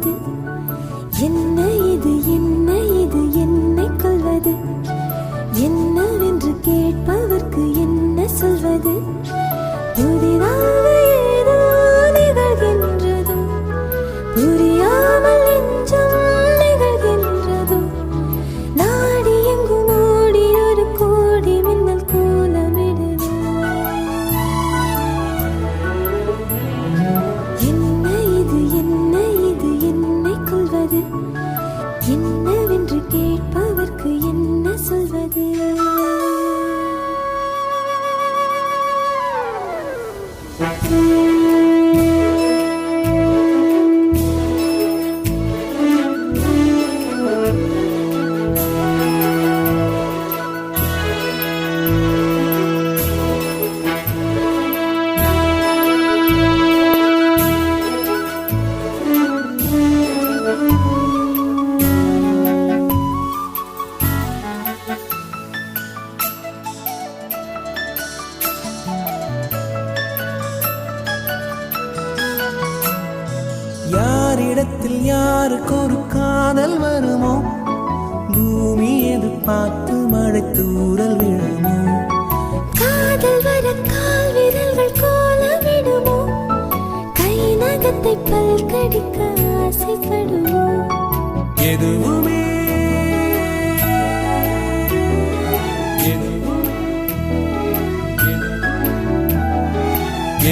சொல்வது? என்ன இது என்ன இது என்னை கொள்வது? என்னவென்று கேட்பவர்க்கு என்ன சொல்வது? புதிதாக ஏதோ நிகழ்கின்றதோ, புரியாமல் நெஞ்சம் நிகழ்கின்றதோ, நாடி எங்கும் ஓடி ஒரு கோடி மின்னல் கோலமிடுதோ. என்ன இது என்ன இது என்னை கொள்வது? என்னவென்று கேட்பவர்க்கு என்ன சொல்வது? யாரிடத்தில் யாருக்கு ஒரு காதல் வருமோ, பூமி எதிர்பார்த்து மழை தூறல் விழுமோ, காதல் வர கால் விரல்கள் கோலமிடுமோ, கை நகத்தை பல் கடிக்க ஆசைப்படுமோ, எதுவுமே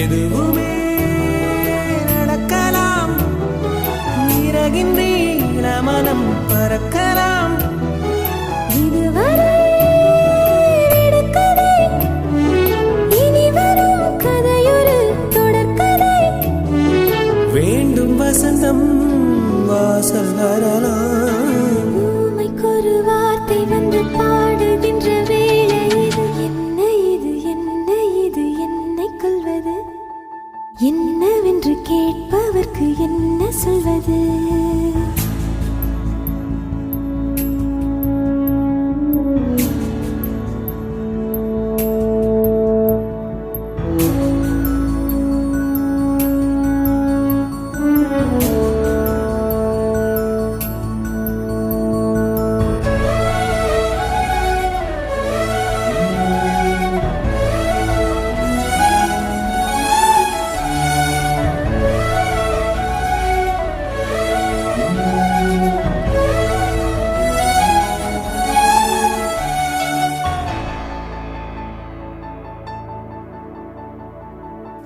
எதுவுமே நடக்கலாம், நீரகின்ற மனம் பறக்கலாம். இதுவரை விடுகதை, இனி வரும் கதையொரு தொடர்கதை. வேண்டும் வசந்தம் வாசல் வரலாம். ஊமைக்கொரு வார்த்தை வந்து பாடுகின்ற வேளை இது. என்ன இது என்ன இது என்னை கொள்வது? என்னவென்று கேட்பவர்க்கு என்ன சொல்வது?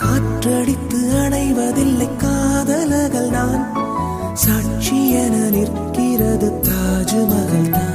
காற்றடித்து அணைவதில்லை காதலர்கள், நான் சாட்சி என நிற்கிறது தாஜ்மஹல் தான்.